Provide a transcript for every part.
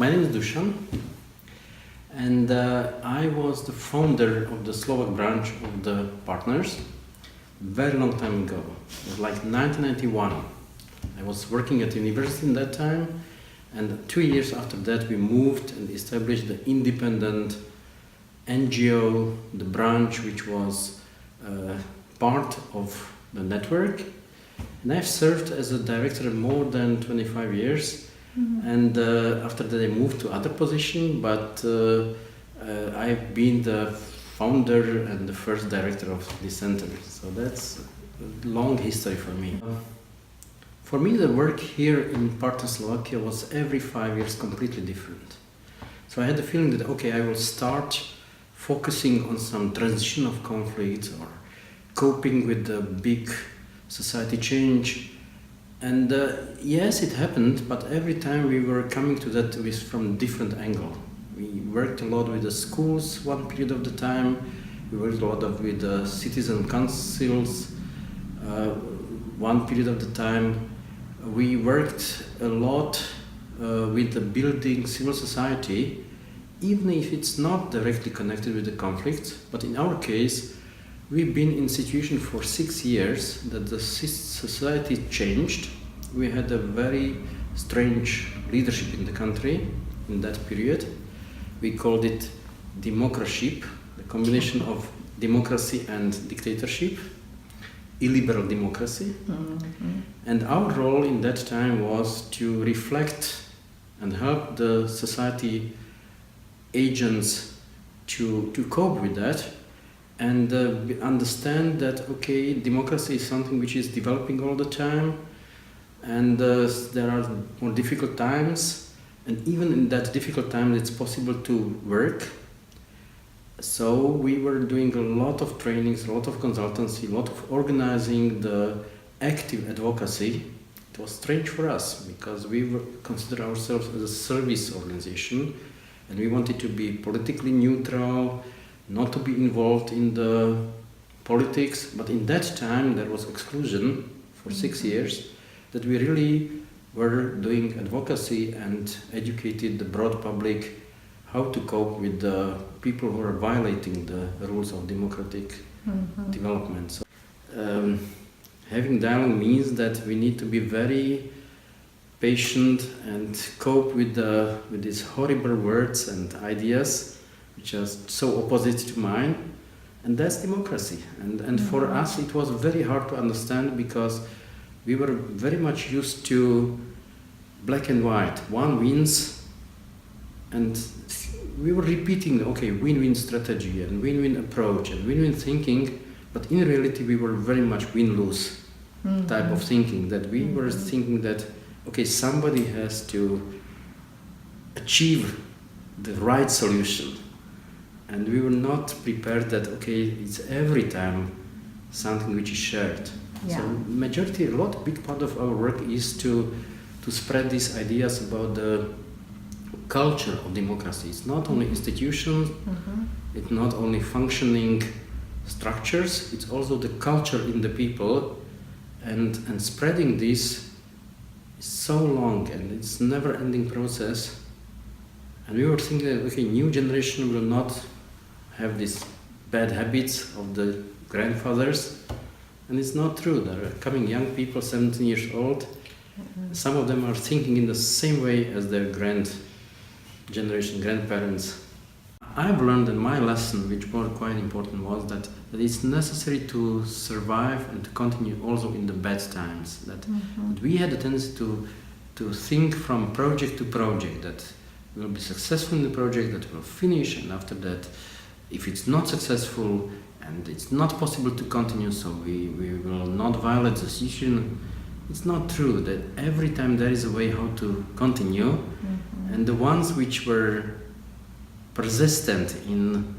My name is Dusan, and I was the founder of the Slovak branch of the Partners very long time ago. It was like 1991. I was working at university in that time, and 2 years after that we moved and established the independent NGO, the branch which was part of the network. And I've served as a director more than 25 years. Mm-hmm. And after that I moved to other position, but I've been the founder and the first director of this center. So that's a long history for me. For me, the work here in Partner Slovakia was every 5 years completely different. So I had the feeling that, okay, I will start focusing on some transition of conflict or coping with the big society change. And yes, it happened, but every time we were coming to that from different angle. We worked a lot with the schools one period of the time, we worked a lot with the citizen councils one period of the time. We worked a lot with the building civil society, even if it's not directly connected with the conflict. But in our case, we've been in situation for 6 years that the society changed. We had a very strange leadership in the country in that period. We called it democracy, the combination of democracy and dictatorship, illiberal democracy. Mm-hmm. And our role in that time was to reflect and help the society agents to cope with that and understand that, okay, democracy is something which is developing all the time, and there are more difficult times, and even in that difficult time it's possible to work. So we were doing a lot of trainings, a lot of consultancy, a lot of organizing the active advocacy. It was strange for us because we consider ourselves as a service organization, and we wanted to be politically neutral, not to be involved in the politics. But in that time there was exclusion for 6 years, that we really were doing advocacy and educated the broad public how to cope with the people who are violating the rules of democratic development. So, having dialogue means that we need to be very patient and cope with these horrible words and ideas which are so opposite to mine, and that's democracy. And for us it was very hard to understand because we were very much used to black and white, one wins, and we were repeating, okay, win-win strategy and win-win approach and win-win thinking, but in reality we were very much win-lose type of thinking, that we were thinking that, okay, somebody has to achieve the right solution, and we were not prepared that, okay, it's every time something which is shared. Yeah. So majority, big part of our work is to spread these ideas about the culture of democracy. It's not only institutions, it's not only functioning structures, it's also the culture in the people, and spreading this is so long and it's never-ending process. And we were thinking that, okay, new generation will not have these bad habits of the grandfathers, and it's not true. There are coming young people, 17 years old. Some of them are thinking in the same way as their grandparents. I've learned that my lesson, which was quite important, was that it's necessary to survive and to continue also in the bad times. That we had a tendency to think from project to project, that we'll be successful in the project, that we'll finish, and after that, if it's not successful and it's not possible to continue, so we will not violate the decision. It's not true that every time there is a way how to continue, and the ones which were persistent in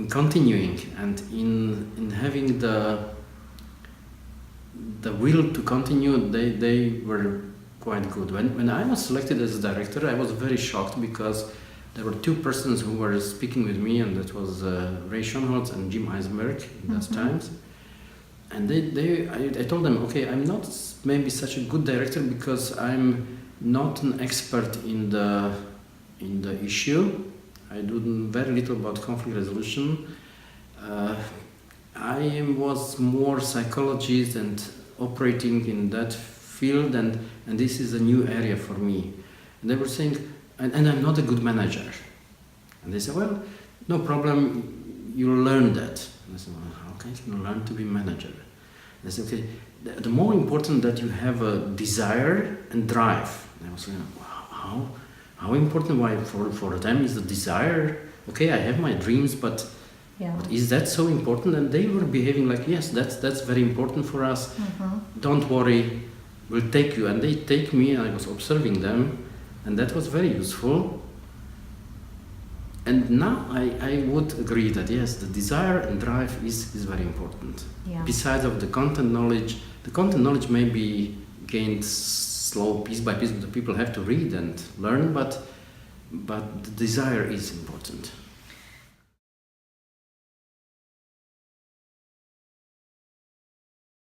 continuing and in having the will to continue, they were quite good. When I was selected as a director, I was very shocked because there were two persons who were speaking with me, and that was Ray Schoenholz and Jim Eisberg in those times. And I told them, okay, I'm not maybe such a good director because I'm not an expert in the issue. I do very little about conflict resolution. I was more psychologist and operating in that field, and this is a new area for me. And they were saying, and I'm not a good manager. And they said, well, no problem, you'll learn that. And I said, well, how can you learn to be manager? And they said, okay, the more important that you have a desire and drive. And I was saying, wow, how important? Why for them is the desire? Okay, I have my dreams, but is that so important? And they were behaving like, yes, that's very important for us. Don't worry, we'll take you. And they take me, and I was observing them, and that was very useful. And now I would agree that yes, the desire and drive is very important. Yeah. Besides of the content knowledge may be gained slow, piece by piece. The people have to read and learn, but the desire is important.